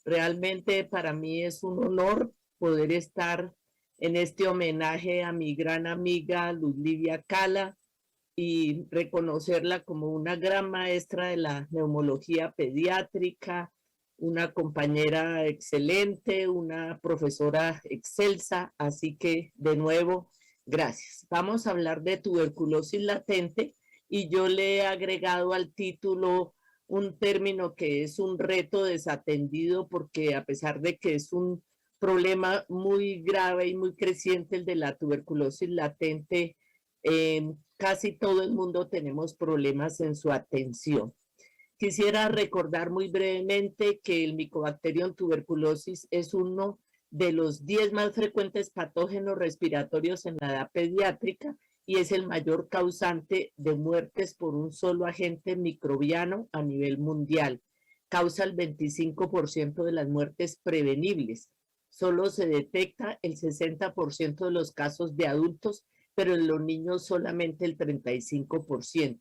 Realmente para mí es un honor poder estar en este homenaje a mi gran amiga Luz Livia Cala y reconocerla como una gran maestra de la neumología pediátrica, una compañera excelente, una profesora excelsa. Así que, de nuevo, gracias. Vamos a hablar de tuberculosis latente y yo le he agregado al título un término que es un reto desatendido porque a pesar de que es un problema muy grave y muy creciente el de la tuberculosis latente, casi todo el mundo tenemos problemas en su atención. Quisiera recordar muy brevemente que el Mycobacterium tuberculosis es uno de los 10 más frecuentes patógenos respiratorios en la edad pediátrica y es el mayor causante de muertes por un solo agente microbiano a nivel mundial. Causa el 25% de las muertes prevenibles. Solo se detecta el 60% de los casos de adultos, pero en los niños solamente el 35%.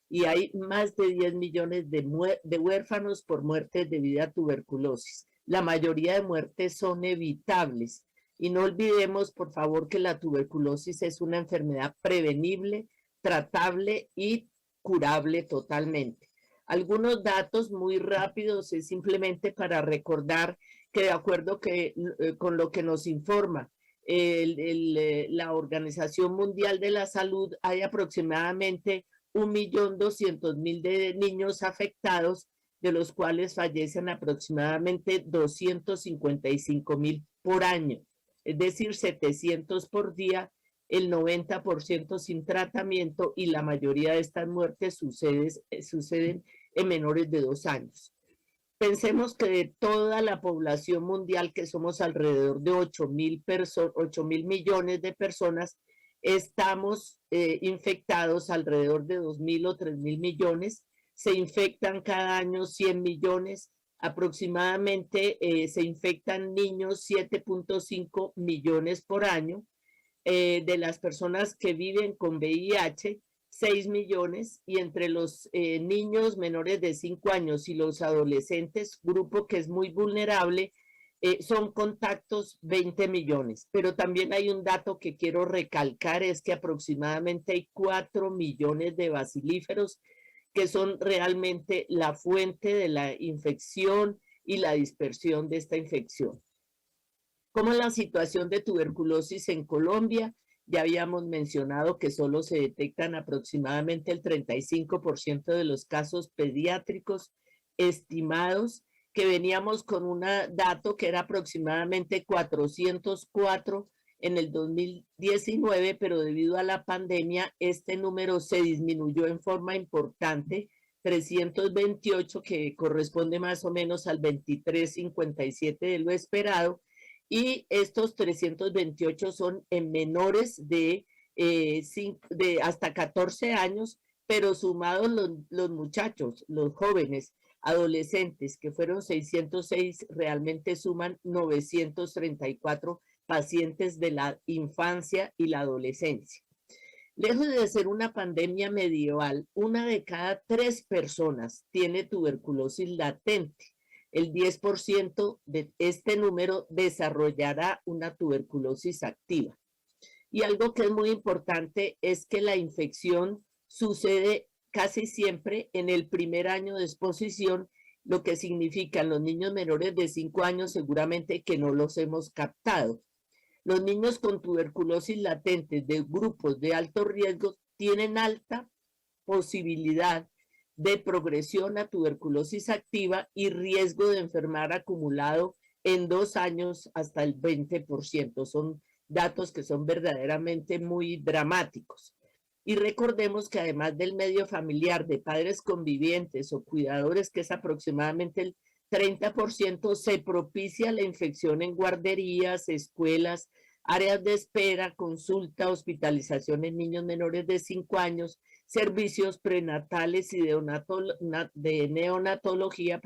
Y hay más de 10 millones de huérfanos por muerte debido a tuberculosis. La mayoría de muertes son evitables. Y no olvidemos, por favor, que la tuberculosis es una enfermedad prevenible, tratable y curable totalmente. Algunos datos muy rápidos es simplemente para recordar que de acuerdo con lo que nos informa la Organización Mundial de la Salud, hay aproximadamente 1.200.000 de niños afectados, de los cuales fallecen aproximadamente 255.000 por año, es decir, 700 por día, el 90% sin tratamiento y la mayoría de estas muertes suceden en menores de 2 años. Pensemos que de toda la población mundial, que somos alrededor de 8.000 millones de personas, estamos infectados alrededor de 2.000 o 3.000 millones, se infectan cada año 100 millones, aproximadamente se infectan niños 7.5 millones por año, de las personas que viven con VIH, 6 millones, y entre los niños menores de 5 años y los adolescentes, grupo que es muy vulnerable, son contactos 20 millones. Pero también hay un dato que quiero recalcar, es que aproximadamente hay 4 millones de bacilíferos que son realmente la fuente de la infección y la dispersión de esta infección. ¿Cómo es la situación de tuberculosis en Colombia? Ya habíamos mencionado que solo se detectan aproximadamente el 35% de los casos pediátricos estimados, que veníamos con un dato que era aproximadamente 404 en el 2019, pero debido a la pandemia este número se disminuyó en forma importante, 328, que corresponde más o menos al 23,57 de lo esperado, y estos 328 son en menores de hasta 14 años, pero sumados los muchachos, los jóvenes, adolescentes, que fueron 606, realmente suman 934 pacientes de la infancia y la adolescencia. Lejos de ser una pandemia medieval, una de cada 3 personas tiene tuberculosis latente. El 10% de este número desarrollará una tuberculosis activa. Y algo que es muy importante es que la infección sucede casi siempre en el primer año de exposición, lo que significa los niños menores de 5 años seguramente que no los hemos captado. Los niños con tuberculosis latente de grupos de alto riesgo tienen alta posibilidad de progresión a tuberculosis activa y riesgo de enfermar acumulado en 2 años hasta el 20%. Son datos que son verdaderamente muy dramáticos. Y recordemos que además del medio familiar de padres convivientes o cuidadores, que es aproximadamente el 30%, se propicia la infección en guarderías, escuelas, áreas de espera, consulta, hospitalización en niños menores de 5 años, servicios prenatales y de neonatología,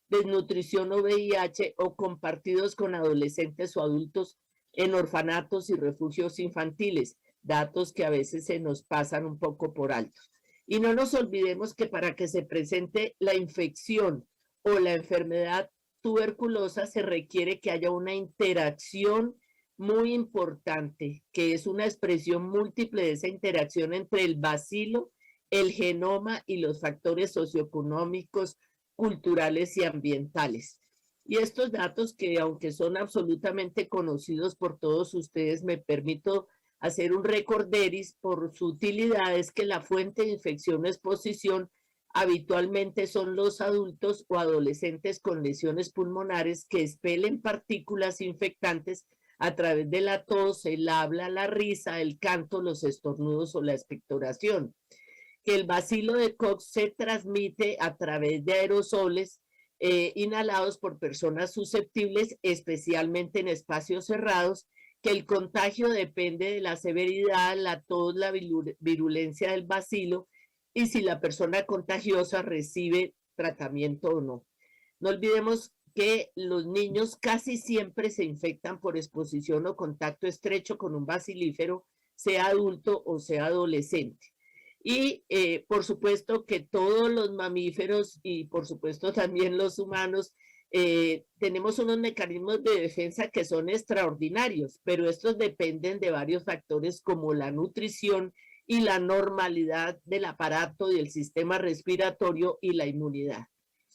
desnutrición o VIH, o compartidos con adolescentes o adultos en orfanatos y refugios infantiles, datos que a veces se nos pasan un poco por alto. Y no nos olvidemos que para que se presente la infección o la enfermedad tuberculosa se requiere que haya una interacción muy importante, que es una expresión múltiple de esa interacción entre el bacilo, el genoma y los factores socioeconómicos, culturales y ambientales. Y estos datos que aunque son absolutamente conocidos por todos ustedes, me permito hacer un recorderis por su utilidad, es que la fuente de infección o exposición habitualmente son los adultos o adolescentes con lesiones pulmonares que expelen partículas infectantes a través de la tos, el habla, la risa, el canto, los estornudos o la expectoración. Que el bacilo de Koch se transmite a través de aerosoles inhalados por personas susceptibles, especialmente en espacios cerrados, que el contagio depende de la severidad, la tos, la virulencia del bacilo y si la persona contagiosa recibe tratamiento o no. No olvidemos que los niños casi siempre se infectan por exposición o contacto estrecho con un bacilífero, sea adulto o sea adolescente. Y por supuesto que todos los mamíferos y por supuesto también los humanos tenemos unos mecanismos de defensa que son extraordinarios, pero estos dependen de varios factores como la nutrición y la normalidad del aparato y el sistema respiratorio y la inmunidad.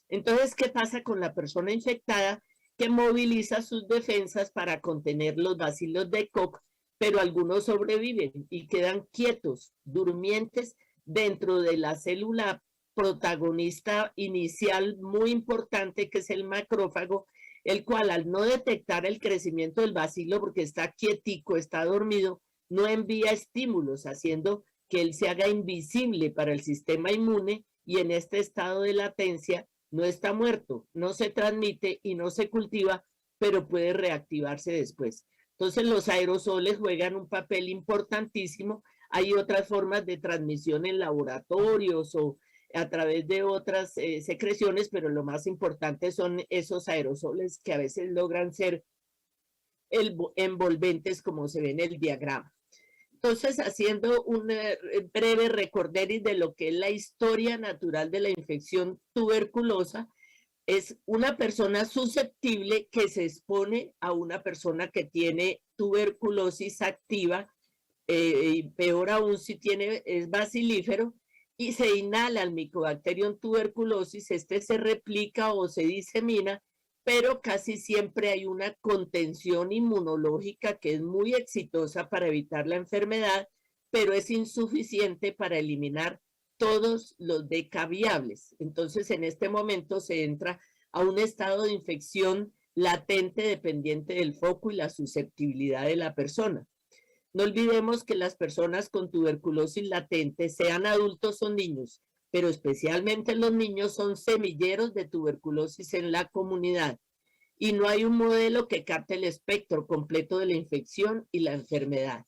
Entonces, ¿qué pasa con la persona infectada que moviliza sus defensas para contener los bacilos de Koch, pero algunos sobreviven y quedan quietos, durmientes dentro de la célula protagonista inicial muy importante que es el macrófago, el cual al no detectar el crecimiento del bacilo porque está quietico, está dormido, no envía estímulos, haciendo que él se haga invisible para el sistema inmune y en este estado de latencia no está muerto, no se transmite y no se cultiva, pero puede reactivarse después. Entonces los aerosoles juegan un papel importantísimo. Hay otras formas de transmisión en laboratorios o a través de otras secreciones, pero lo más importante son esos aerosoles que a veces logran ser envolventes como se ve en el diagrama. Entonces, haciendo un breve recorderis de lo que es la historia natural de la infección tuberculosa, es una persona susceptible que se expone a una persona que tiene tuberculosis activa, y peor aún si tiene, es bacilífero, y se inhala el Mycobacterium tuberculosis, este se replica o se disemina, pero casi siempre hay una contención inmunológica que es muy exitosa para evitar la enfermedad, pero es insuficiente para eliminar todos los decaviables. Entonces, en este momento se entra a un estado de infección latente dependiente del foco y la susceptibilidad de la persona. No olvidemos que las personas con tuberculosis latente, sean adultos o niños, pero especialmente los niños, son semilleros de tuberculosis en la comunidad y no hay un modelo que capte el espectro completo de la infección y la enfermedad.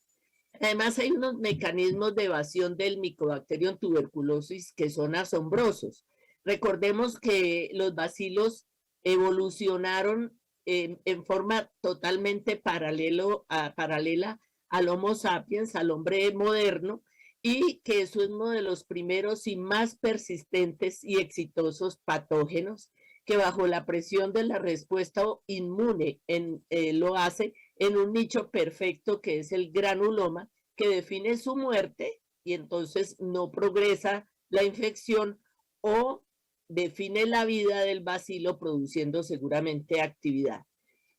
Además, hay unos mecanismos de evasión del Mycobacterium tuberculosis que son asombrosos. Recordemos que los bacilos evolucionaron en forma totalmente paralela al Homo sapiens, al hombre moderno, y que eso es uno de los primeros y más persistentes y exitosos patógenos que bajo la presión de la respuesta inmune lo hace en un nicho perfecto que es el granuloma, que define su muerte y entonces no progresa la infección o define la vida del bacilo produciendo seguramente actividad.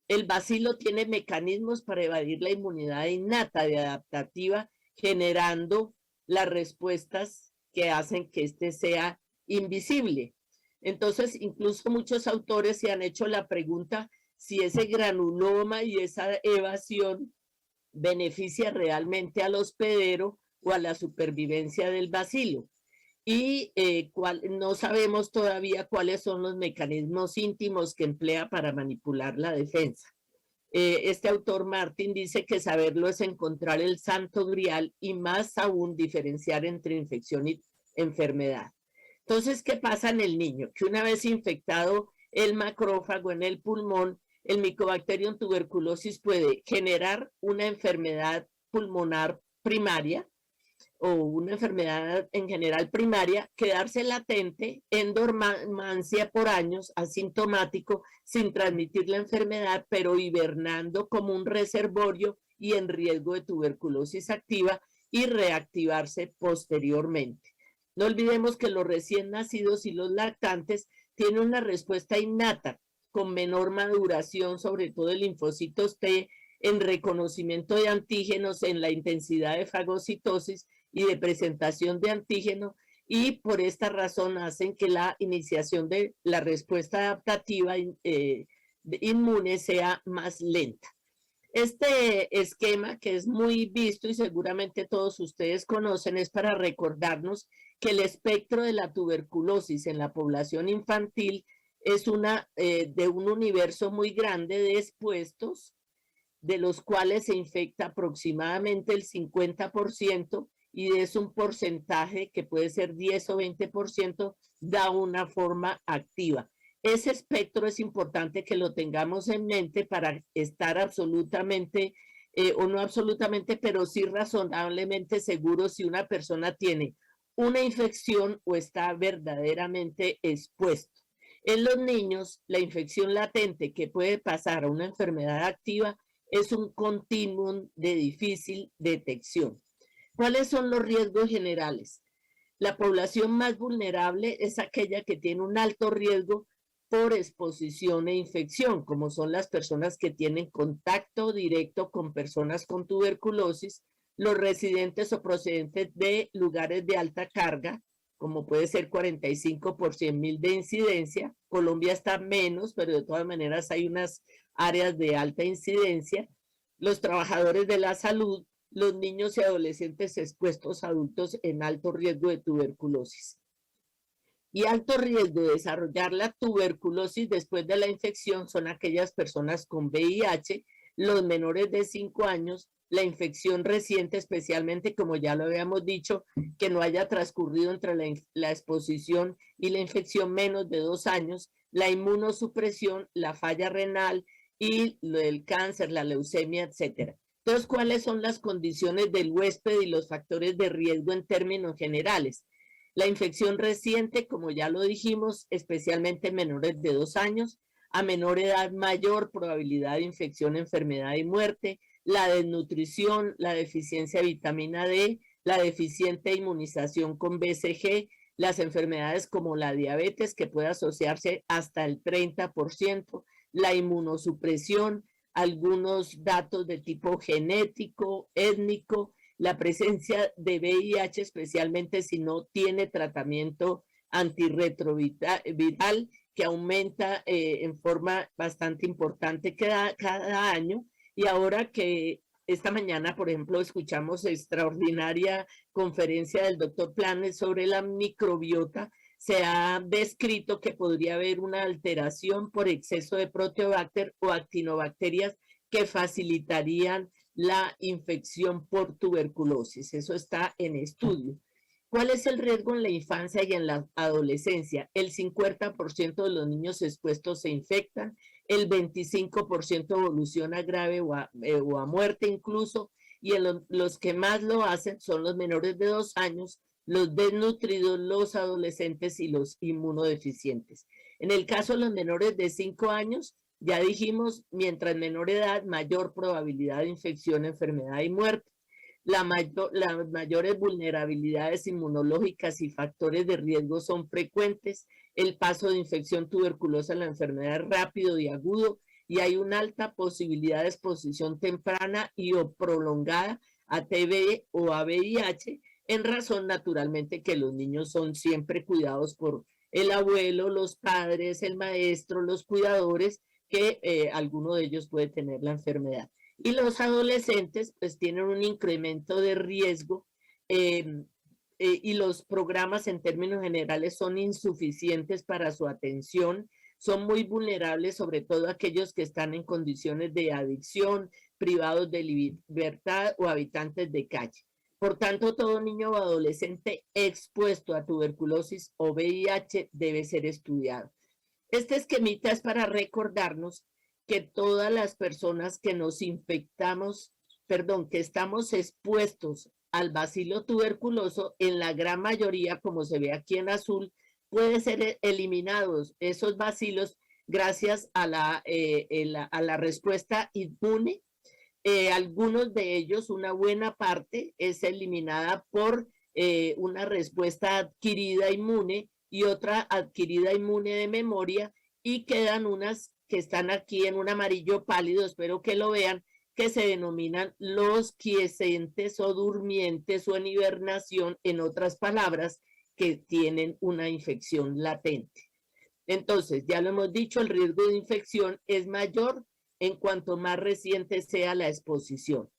El bacilo tiene mecanismos para evadir la inmunidad innata y adaptativa, generando las respuestas que hacen que este sea invisible. Entonces, incluso muchos autores se han hecho la pregunta si ese granuloma y esa evasión beneficia realmente al hospedero o a la supervivencia del bacilo. Y no sabemos todavía cuáles son los mecanismos íntimos que emplea para manipular la defensa. Este autor Martin dice que saberlo es encontrar el santo grial y más aún diferenciar entre infección y enfermedad. Entonces, ¿qué pasa en el niño? Que una vez infectado el macrófago en el pulmón, el Mycobacterium tuberculosis puede generar una enfermedad pulmonar primaria, o una enfermedad en general primaria, quedarse latente en dormancia por años, asintomático, sin transmitir la enfermedad, pero hibernando como un reservorio y en riesgo de tuberculosis activa y reactivarse posteriormente. No olvidemos que los recién nacidos y los lactantes tienen una respuesta innata con menor maduración, sobre todo el linfocitos T, en reconocimiento de antígenos, en la intensidad de fagocitosis y de presentación de antígeno, y por esta razón hacen que la iniciación de la respuesta adaptativa inmune sea más lenta. Este esquema, que es muy visto y seguramente todos ustedes conocen, es para recordarnos que el espectro de la tuberculosis en la población infantil es de un universo muy grande de expuestos, de los cuales se infecta aproximadamente el 50%, y es un porcentaje que puede ser 10 o 20%, da una forma activa. Ese espectro es importante que lo tengamos en mente para estar absolutamente, o no absolutamente, pero sí razonablemente seguro si una persona tiene una infección o está verdaderamente expuesto. En los niños, la infección latente que puede pasar a una enfermedad activa es un continuum de difícil detección. ¿Cuáles son los riesgos generales? La población más vulnerable es aquella que tiene un alto riesgo por exposición e infección, como son las personas que tienen contacto directo con personas con tuberculosis, los residentes o procedentes de lugares de alta carga, como puede ser 45 por 100.000 de incidencia. Colombia está menos, pero de todas maneras hay unas áreas de alta incidencia. Los trabajadores de la salud, los niños y adolescentes expuestos a adultos en alto riesgo de tuberculosis. Y alto riesgo de desarrollar la tuberculosis después de la infección son aquellas personas con VIH, los menores de 5 años, la infección reciente, especialmente, como ya lo habíamos dicho, que no haya transcurrido entre la exposición y la infección menos de 2 años, la inmunosupresión, la falla renal y el cáncer, la leucemia, etcétera. Entonces, ¿cuáles son las condiciones del huésped y los factores de riesgo en términos generales? La infección reciente, como ya lo dijimos, especialmente en menores de 2 años, a menor edad mayor probabilidad de infección, enfermedad y muerte, la desnutrición, la deficiencia de vitamina D, la deficiente inmunización con BCG, las enfermedades como la diabetes, que puede asociarse hasta el 30%, la inmunosupresión, algunos datos de tipo genético, étnico, la presencia de VIH, especialmente si no tiene tratamiento antirretroviral, que aumenta en forma bastante importante cada año. Y ahora que esta mañana, por ejemplo, escuchamos extraordinaria conferencia del doctor Planes sobre la microbiota, se ha descrito que podría haber una alteración por exceso de proteobacter o actinobacterias que facilitarían la infección por tuberculosis. Eso está en estudio. ¿Cuál es el riesgo en la infancia y en la adolescencia? El 50% de los niños expuestos se infectan, el 25% evoluciona grave o a muerte incluso, y los que más lo hacen son los menores de 2 años, los desnutridos, los adolescentes y los inmunodeficientes. En el caso de los menores de 5 años, ya dijimos, mientras menor edad, mayor probabilidad de infección, enfermedad y muerte. Las mayores vulnerabilidades inmunológicas y factores de riesgo son frecuentes. El paso de infección tuberculosa en la enfermedad es rápido y agudo, y hay una alta posibilidad de exposición temprana y o prolongada a TB o a VIH, en razón naturalmente que los niños son siempre cuidados por el abuelo, los padres, el maestro, los cuidadores, que alguno de ellos puede tener la enfermedad. Y los adolescentes pues tienen un incremento de riesgo, y los programas en términos generales son insuficientes para su atención, son muy vulnerables, sobre todo aquellos que están en condiciones de adicción, privados de libertad o habitantes de calle. Por tanto, todo niño o adolescente expuesto a tuberculosis o VIH debe ser estudiado. Este esquemita es para recordarnos que todas las personas que nos infectamos, perdón, que estamos expuestos al bacilo tuberculoso, en la gran mayoría, como se ve aquí en azul, puede ser eliminados esos bacilos gracias a la respuesta inmune. Algunos de ellos, una buena parte, es eliminada por una respuesta adquirida inmune y otra adquirida inmune de memoria, y quedan unas que están aquí en un amarillo pálido, espero que lo vean, que se denominan los quiescentes o durmientes o en hibernación, en otras palabras, que tienen una infección latente. Entonces, ya lo hemos dicho, el riesgo de infección es mayor en cuanto más reciente sea la exposición.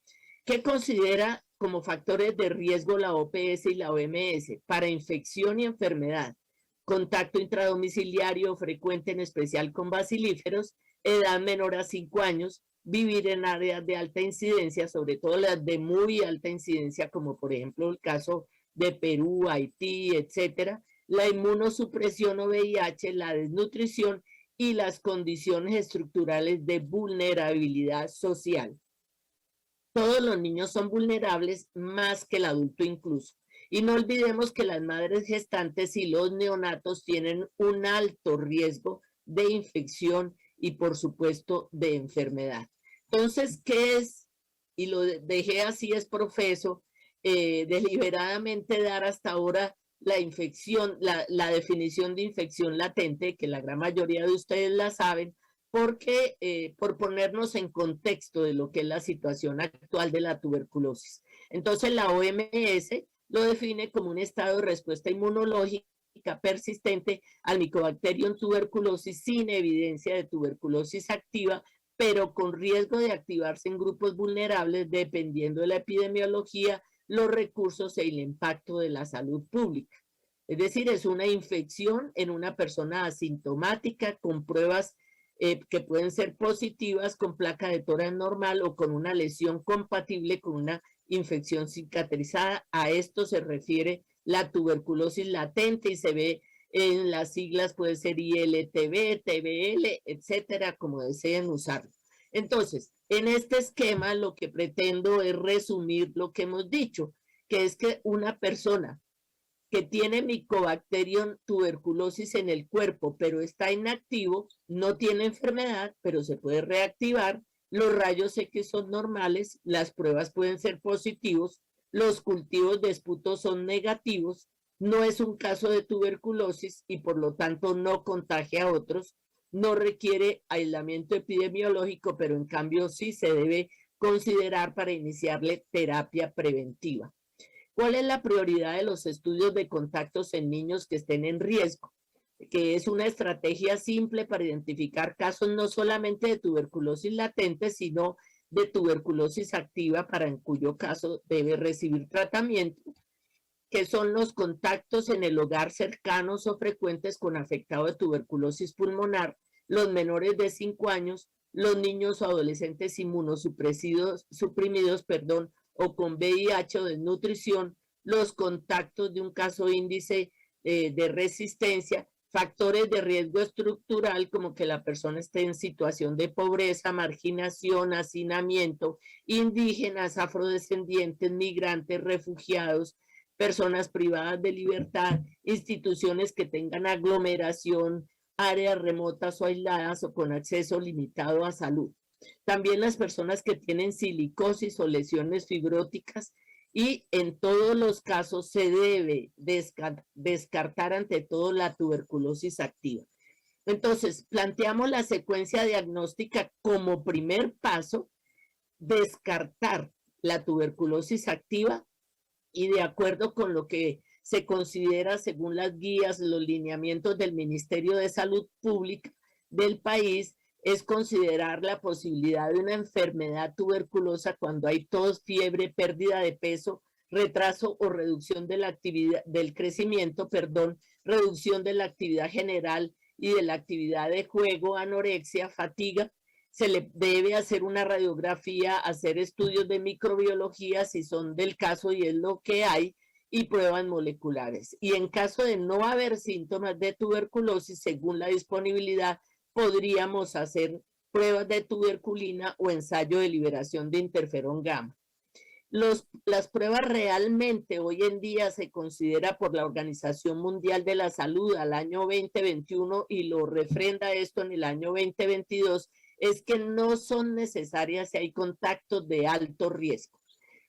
¿Qué considera como factores de riesgo la OPS y la OMS para infección y enfermedad? Contacto intradomiciliario frecuente, en especial con bacilíferos, edad menor a 5 años, vivir en áreas de alta incidencia, sobre todo las de muy alta incidencia, como por ejemplo el caso de Perú, Haití, etcétera, la inmunosupresión o VIH, la desnutrición y las condiciones estructurales de vulnerabilidad social. Todos los niños son vulnerables, más que el adulto incluso. Y no olvidemos que las madres gestantes y los neonatos tienen un alto riesgo de infección y por supuesto de enfermedad. Entonces, ¿qué es? Y lo dejé así, es profeso, deliberadamente dar hasta ahora la infección, la definición de infección latente, que la gran mayoría de ustedes la saben, porque por ponernos en contexto de lo que es la situación actual de la tuberculosis. Entonces la OMS lo define como un estado de respuesta inmunológica persistente al Mycobacterium tuberculosis sin evidencia de tuberculosis activa, pero con riesgo de activarse en grupos vulnerables dependiendo de la epidemiología, los recursos y el impacto de la salud pública. Es decir, es una infección en una persona asintomática con pruebas que pueden ser positivas, con placa de tórax normal o con una lesión compatible con una infección cicatrizada. A esto se refiere la tuberculosis latente y se ve en las siglas, puede ser ILTB, TBL, etcétera, como deseen usarlo. Entonces, en este esquema lo que pretendo es resumir lo que hemos dicho, que es que una persona que tiene Mycobacterium tuberculosis en el cuerpo, pero está inactivo, no tiene enfermedad, pero se puede reactivar, los rayos X son normales, las pruebas pueden ser positivos, los cultivos de esputo son negativos, no es un caso de tuberculosis y por lo tanto no contagia a otros, no requiere aislamiento epidemiológico, pero en cambio sí se debe considerar para iniciarle terapia preventiva. ¿Cuál es la prioridad de los estudios de contactos en niños que estén en riesgo? Que es una estrategia simple para identificar casos no solamente de tuberculosis latente, sino de tuberculosis activa, para en cuyo caso debe recibir tratamiento, que son los contactos en el hogar cercanos o frecuentes con afectado de tuberculosis pulmonar, los menores de 5 años, los niños o adolescentes inmunosuprimidos, o con VIH o desnutrición, los contactos de un caso índice de resistencia, factores de riesgo estructural como que la persona esté en situación de pobreza, marginación, hacinamiento, indígenas, afrodescendientes, migrantes, refugiados, personas privadas de libertad, instituciones que tengan aglomeración, áreas remotas o aisladas o con acceso limitado a salud. También las personas que tienen silicosis o lesiones fibróticas, y en todos los casos se debe descartar ante todo la tuberculosis activa. Entonces, planteamos la secuencia diagnóstica como primer paso, descartar la tuberculosis activa, y de acuerdo con lo que se considera según las guías, los lineamientos del Ministerio de Salud Pública del país, es considerar la posibilidad de una enfermedad tuberculosa cuando hay tos, fiebre, pérdida de peso, retraso o reducción de la actividad, del crecimiento, reducción de la actividad general y de la actividad de juego, anorexia, fatiga. Se le debe hacer una radiografía, hacer estudios de microbiología si son del caso y es lo que hay, y pruebas moleculares. Y en caso de no haber síntomas de tuberculosis, según la disponibilidad, podríamos hacer pruebas de tuberculina o ensayo de liberación de interferón gamma. Las pruebas realmente hoy en día se considera por la Organización Mundial de la Salud al año 2021 y lo refrenda esto en el año 2022, es que no son necesarias si hay contactos de alto riesgo.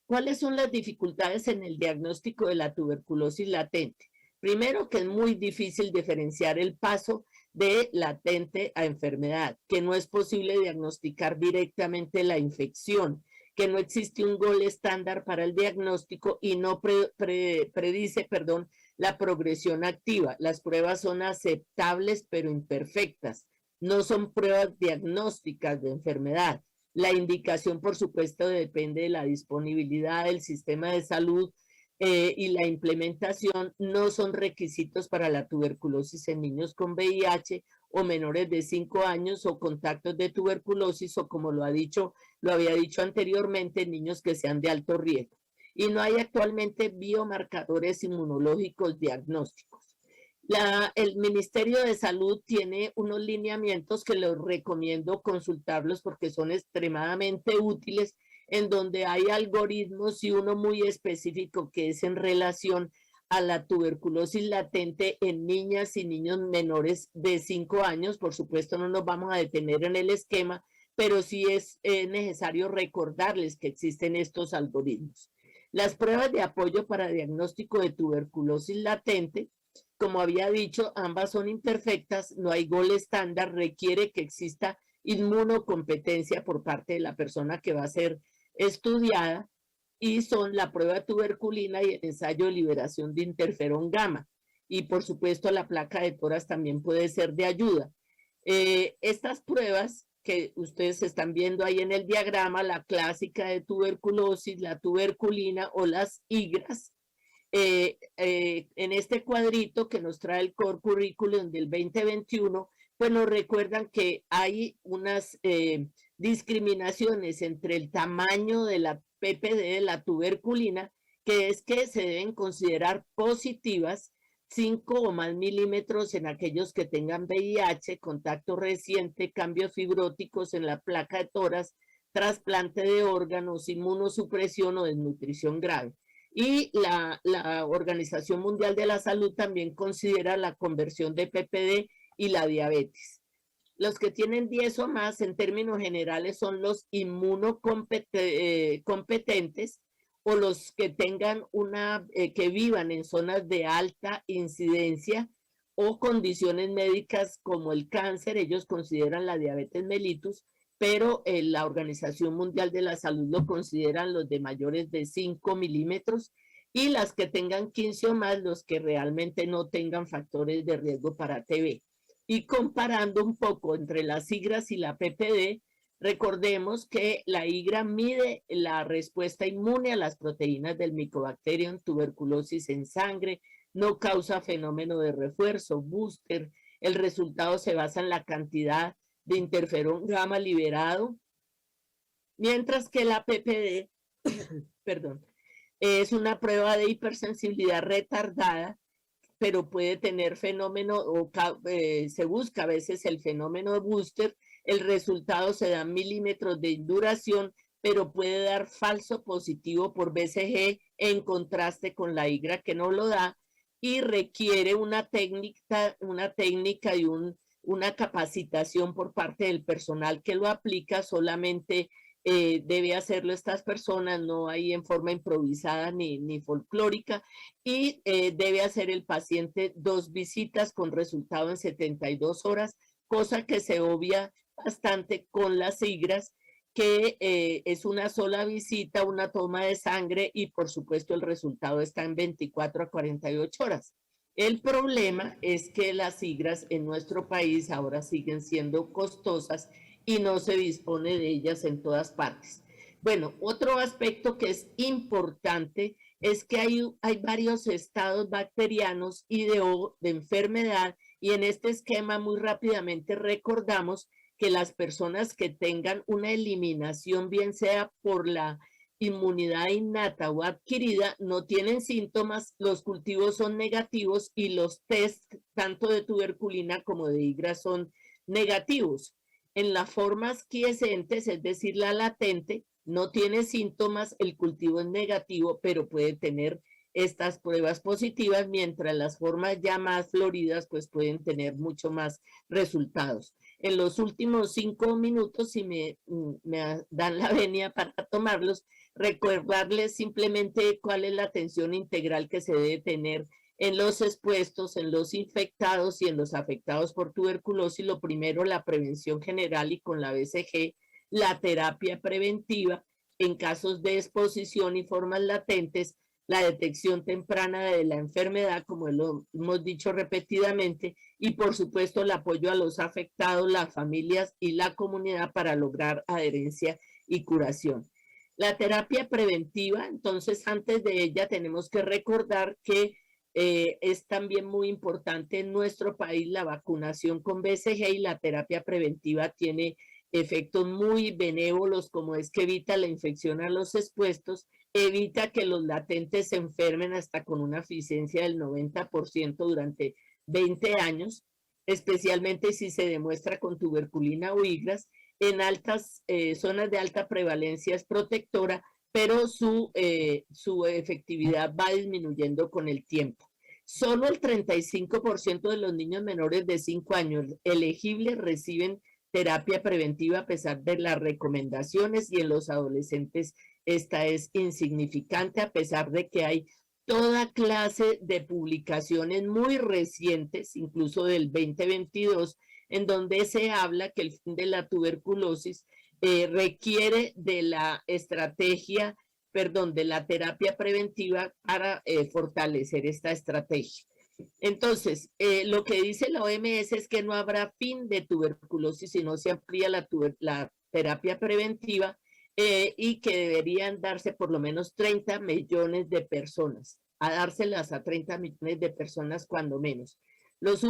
¿Cuáles son las dificultades en el diagnóstico de la tuberculosis latente? Primero, que es muy difícil diferenciar el paso de latente a enfermedad, que no es posible diagnosticar directamente la infección, que no existe un gol estándar para el diagnóstico y no predice, la progresión activa. Las pruebas son aceptables pero imperfectas. No son pruebas diagnósticas de enfermedad. La indicación, por supuesto, depende de la disponibilidad del sistema de salud y la implementación. No son requisitos para la tuberculosis en niños con VIH o menores de 5 años o contactos de tuberculosis o, como lo había dicho anteriormente, niños que sean de alto riesgo. Y no hay actualmente biomarcadores inmunológicos diagnósticos. El Ministerio de Salud tiene unos lineamientos que les recomiendo consultarlos porque son extremadamente útiles, en donde hay algoritmos y uno muy específico que es en relación a la tuberculosis latente en niñas y niños menores de 5 años. Por supuesto, no nos vamos a detener en el esquema, pero sí es necesario recordarles que existen estos algoritmos. Las pruebas de apoyo para diagnóstico de tuberculosis latente, como había dicho, ambas son imperfectas, no hay gol estándar, requiere que exista inmunocompetencia por parte de la persona que va a ser estudiada, y son la prueba tuberculina y el ensayo de liberación de interferón gamma. Y por supuesto la placa de toras también puede ser de ayuda. Estas pruebas que ustedes están viendo ahí en el diagrama, la clásica de tuberculosis, la tuberculina o las IGRAS, en este cuadrito que nos trae el Core Curriculum del 2021, pues nos recuerdan que hay unas discriminaciones entre el tamaño de la PPD de la tuberculina, que es que se deben considerar positivas 5 o más milímetros en aquellos que tengan VIH, contacto reciente, cambios fibróticos en la placa de toras, trasplante de órganos, inmunosupresión o desnutrición grave. Y la Organización Mundial de la Salud también considera la conversión de PPD y la diabetes. Los que tienen 10 o más, en términos generales, son los inmunocompetentes o los que tengan que vivan en zonas de alta incidencia o condiciones médicas como el cáncer. Ellos consideran la diabetes mellitus, pero la Organización Mundial de la Salud lo consideran los de mayores de 5 milímetros, y las que tengan 15 o más, los que realmente no tengan factores de riesgo para TB. Y comparando un poco entre las IGRAS y la PPD, recordemos que la IGRA mide la respuesta inmune a las proteínas del Mycobacterium tuberculosis en sangre, no causa fenómeno de refuerzo, booster. El resultado se basa en la cantidad de interferón gamma liberado, mientras que la PPD, es una prueba de hipersensibilidad retardada, pero puede tener fenómeno, se busca a veces el fenómeno de booster. El resultado se da en milímetros de duración, pero puede dar falso positivo por BCG en contraste con la IGRA, que no lo da, y requiere una técnica y una capacitación por parte del personal que lo aplica. Solamente debe hacerlo estas personas, no hay en forma improvisada ni folclórica, y debe hacer el paciente 2 visitas con resultado en 72 horas, cosa que se obvia bastante con las IGRAS, que es una sola visita, una toma de sangre, y por supuesto el resultado está en 24 a 48 horas. El problema es que las IGRAS en nuestro país ahora siguen siendo costosas y no se dispone de ellas en todas partes. Bueno, otro aspecto que es importante es que hay varios estados bacterianos y de enfermedad, y en este esquema muy rápidamente recordamos que las personas que tengan una eliminación, bien sea por la inmunidad innata o adquirida, no tienen síntomas, los cultivos son negativos y los test tanto de tuberculina como de IGRA son negativos. En las formas quiescentes, es decir, la latente, no tiene síntomas, el cultivo es negativo, pero puede tener estas pruebas positivas, mientras las formas ya más floridas pues pueden tener mucho más resultados. En los últimos 5 minutos, si me dan la venia para tomarlos, recordarles simplemente cuál es la atención integral que se debe tener en los expuestos, en los infectados y en los afectados por tuberculosis. Lo primero, la prevención general y con la BCG, la terapia preventiva en casos de exposición y formas latentes, la detección temprana de la enfermedad, como lo hemos dicho repetidamente, y por supuesto el apoyo a los afectados, las familias y la comunidad para lograr adherencia y curación. La terapia preventiva, entonces antes de ella tenemos que recordar que es también muy importante en nuestro país la vacunación con BCG, y la terapia preventiva tiene efectos muy benévolos, como es que evita la infección a los expuestos, evita que los latentes se enfermen hasta con una eficiencia del 90% durante 20 años, especialmente si se demuestra con tuberculina o igras. En altas zonas de alta prevalencia es protectora, pero su efectividad va disminuyendo con el tiempo. Solo el 35% de los niños menores de 5 años elegibles reciben terapia preventiva a pesar de las recomendaciones, y en los adolescentes esta es insignificante, a pesar de que hay toda clase de publicaciones muy recientes, incluso del 2022, en donde se habla que el fin de la tuberculosis requiere de la estrategia, perdón, de la terapia preventiva para fortalecer esta estrategia. Entonces, lo que dice la OMS es que no habrá fin de tuberculosis si no se amplía la terapia preventiva, y que deberían darse por lo menos 30 millones de personas, a dárselas a 30 millones de personas cuando menos. Los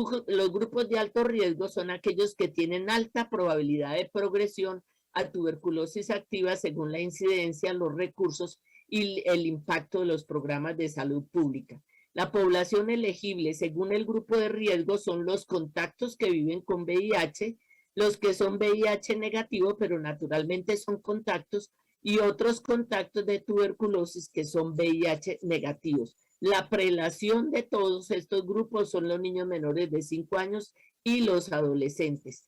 grupos de alto riesgo son aquellos que tienen alta probabilidad de progresión a tuberculosis activa según la incidencia, los recursos y el impacto de los programas de salud pública. La población elegible según el grupo de riesgo son los contactos que viven con VIH, los que son VIH negativo, pero naturalmente son contactos, y otros contactos de tuberculosis que son VIH negativos. La prelación de todos estos grupos son los niños menores de 5 años y los adolescentes.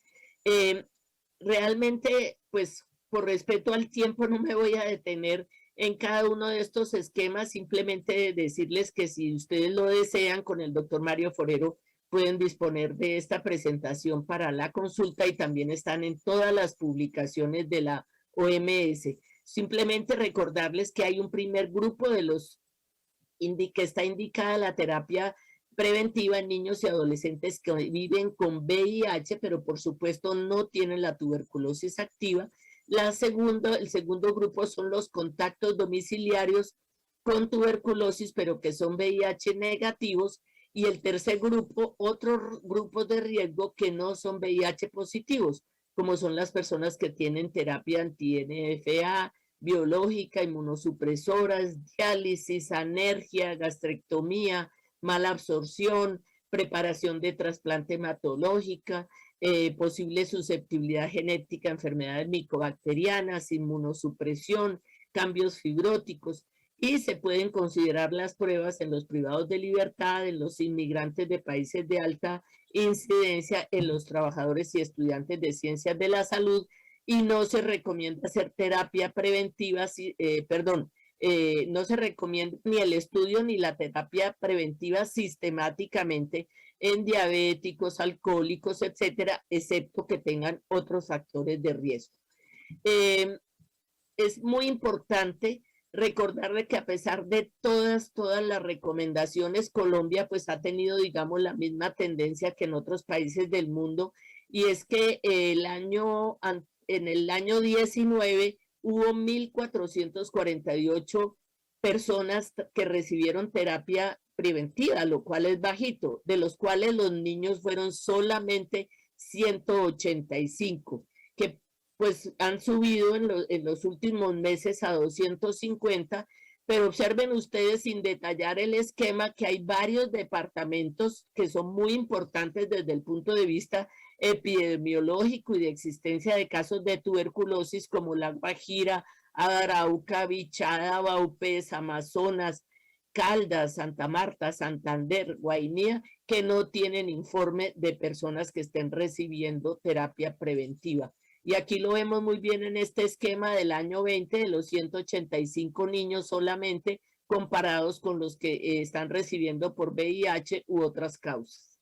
Realmente, pues, por respeto al tiempo, no me voy a detener en cada uno de estos esquemas, simplemente decirles que si ustedes lo desean, con el doctor Mario Forero pueden disponer de esta presentación para la consulta, y también están en todas las publicaciones de la OMS. Simplemente recordarles que hay un primer grupo de los que está indicada la terapia preventiva en niños y adolescentes que viven con VIH, pero por supuesto no tienen la tuberculosis activa. El segundo grupo son los contactos domiciliarios con tuberculosis, pero que son VIH negativos. Y el tercer grupo, otros grupos de riesgo que no son VIH positivos, como son las personas que tienen terapia anti-NFA, biológica, inmunosupresoras, diálisis, anergia, gastrectomía, mala absorción, preparación de trasplante hematológica, posible susceptibilidad genética a enfermedades micobacterianas, inmunosupresión, cambios fibróticos. Y se pueden considerar las pruebas en los privados de libertad, en los inmigrantes de países de alta incidencia, en los trabajadores y estudiantes de ciencias de la salud, y no se recomienda hacer terapia preventiva, no se recomienda ni el estudio ni la terapia preventiva sistemáticamente en diabéticos, alcohólicos, etcétera, excepto que tengan otros factores de riesgo. Es muy importante recordarle que a pesar de todas las recomendaciones, Colombia pues ha tenido, digamos, la misma tendencia que en otros países del mundo, y es que en el año 19 hubo 1.448 personas que recibieron terapia preventiva, lo cual es bajito, de los cuales los niños fueron solamente 185, que pues han subido en los últimos meses a 250, pero observen ustedes, sin detallar el esquema, que hay varios departamentos que son muy importantes desde el punto de vista epidemiológico y de existencia de casos de tuberculosis, como La Guajira, Arauca, Bichada, Vaupés, Amazonas, Caldas, Santa Marta, Santander, Guainía, que no tienen informe de personas que estén recibiendo terapia preventiva. Y aquí lo vemos muy bien en este esquema del año 20, de los 185 niños solamente, comparados con los que están recibiendo por VIH u otras causas.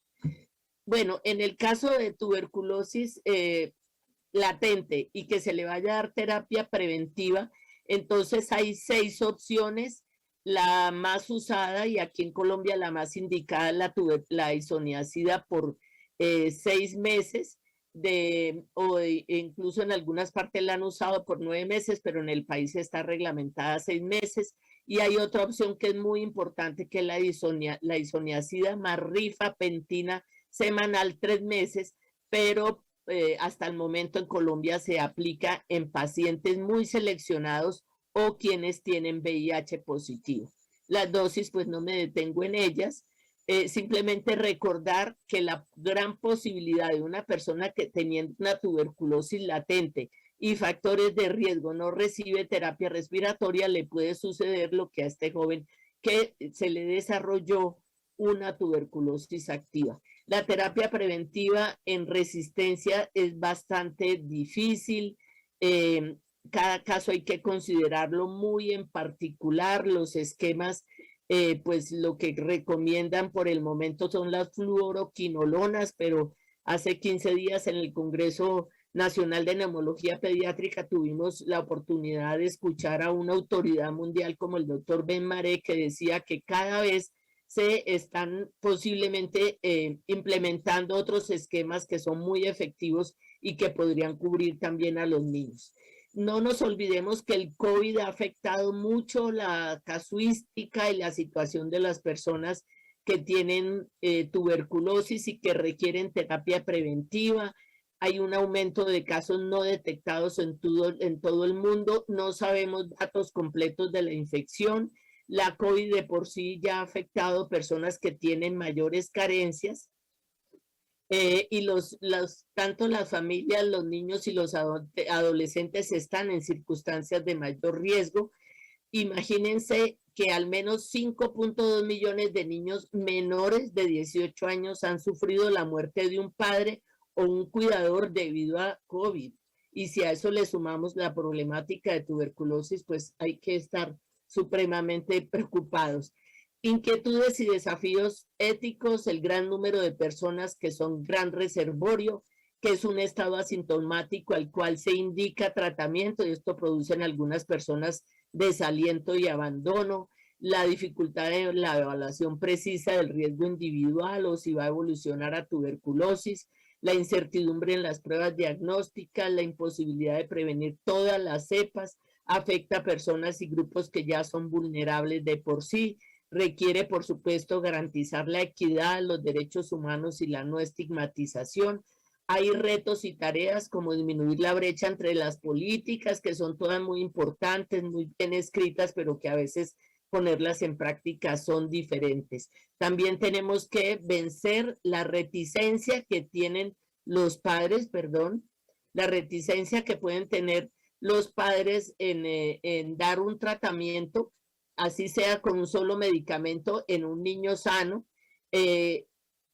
Bueno, en el caso de tuberculosis latente y que se le vaya a dar terapia preventiva, entonces hay 6 opciones. La más usada y aquí en Colombia la más indicada es la isoniazida por 6 meses, incluso en algunas partes la han usado por 9 meses, pero en el país está reglamentada 6 meses. Y hay otra opción que es muy importante, que es la isoniazida más rifapentina semanal 3 meses, pero hasta el momento en Colombia se aplica en pacientes muy seleccionados o quienes tienen VIH positivo. Las dosis, pues no me detengo en ellas, simplemente recordar que la gran posibilidad de una persona que teniendo una tuberculosis latente y factores de riesgo no recibe terapia respiratoria, le puede suceder lo que a este joven que se le desarrolló una tuberculosis activa. La terapia preventiva en resistencia es bastante difícil. Cada caso hay que considerarlo muy en particular. Los esquemas, pues lo que recomiendan por el momento son las fluoroquinolonas, pero hace 15 días en el Congreso Nacional de Neumología Pediátrica tuvimos la oportunidad de escuchar a una autoridad mundial como el doctor Ben Maré, que decía que cada vez se están posiblemente implementando otros esquemas que son muy efectivos y que podrían cubrir también a los niños. No nos olvidemos que el COVID ha afectado mucho la casuística y la situación de las personas que tienen tuberculosis y que requieren terapia preventiva. Hay un aumento de casos no detectados en todo el mundo. No sabemos datos completos de la infección. La COVID de por sí ya ha afectado personas que tienen mayores carencias y tanto las familias, los niños y los adolescentes están en circunstancias de mayor riesgo. Imagínense que al menos 5.2 millones de niños menores de 18 años han sufrido la muerte de un padre o un cuidador debido a COVID. Y si a eso le sumamos la problemática de tuberculosis, pues hay que estar supremamente preocupados. Inquietudes y desafíos éticos, el gran número de personas que son gran reservorio, que es un estado asintomático al cual se indica tratamiento y esto produce en algunas personas desaliento y abandono, la dificultad de la evaluación precisa del riesgo individual o si va a evolucionar a tuberculosis, la incertidumbre en las pruebas diagnósticas, la imposibilidad de prevenir todas las cepas, afecta a personas y grupos que ya son vulnerables de por sí, requiere por supuesto garantizar la equidad, los derechos humanos y la no estigmatización. Hay retos y tareas como disminuir la brecha entre las políticas, que son todas muy importantes, muy bien escritas, pero que a veces ponerlas en práctica son diferentes. También tenemos que vencer la reticencia que tienen los padres, la reticencia que pueden tener los padres en dar un tratamiento, así sea con un solo medicamento en un niño sano,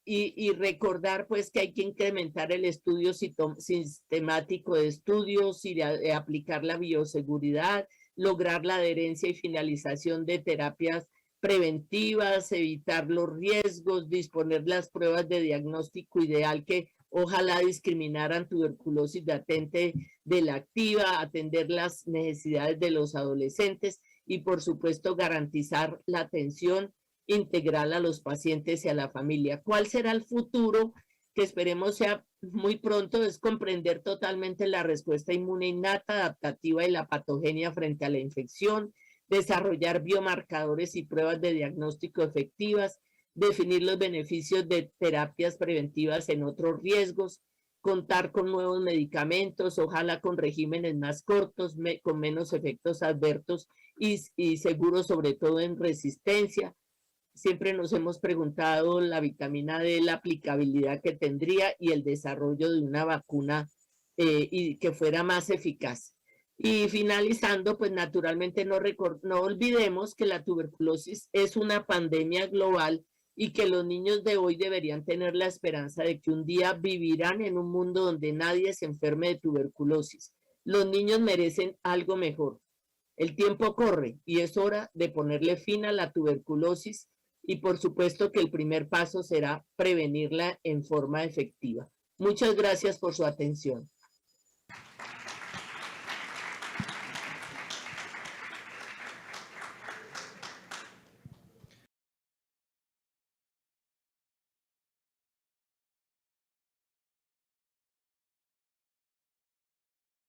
y recordar pues que hay que incrementar el estudio sistemático de estudios y de aplicar la bioseguridad, lograr la adherencia y finalización de terapias preventivas, evitar los riesgos, disponer las pruebas de diagnóstico ideal que ojalá discriminaran tuberculosis latente de la activa, atender las necesidades de los adolescentes y por supuesto garantizar la atención integral a los pacientes y a la familia. ¿Cuál será el futuro? Que esperemos sea muy pronto, es comprender totalmente la respuesta inmune innata, adaptativa y la patogenia frente a la infección, desarrollar biomarcadores y pruebas de diagnóstico efectivas, definir los beneficios de terapias preventivas en otros riesgos, contar con nuevos medicamentos, ojalá con regímenes más cortos, con menos efectos adversos y seguros, sobre todo en resistencia. Siempre nos hemos preguntado la vitamina D, la aplicabilidad que tendría y el desarrollo de una vacuna y que fuera más eficaz. Y finalizando, pues naturalmente no olvidemos que la tuberculosis es una pandemia global y que los niños de hoy deberían tener la esperanza de que un día vivirán en un mundo donde nadie se enferme de tuberculosis. Los niños merecen algo mejor. El tiempo corre y es hora de ponerle fin a la tuberculosis y por supuesto que el primer paso será prevenirla en forma efectiva. Muchas gracias por su atención.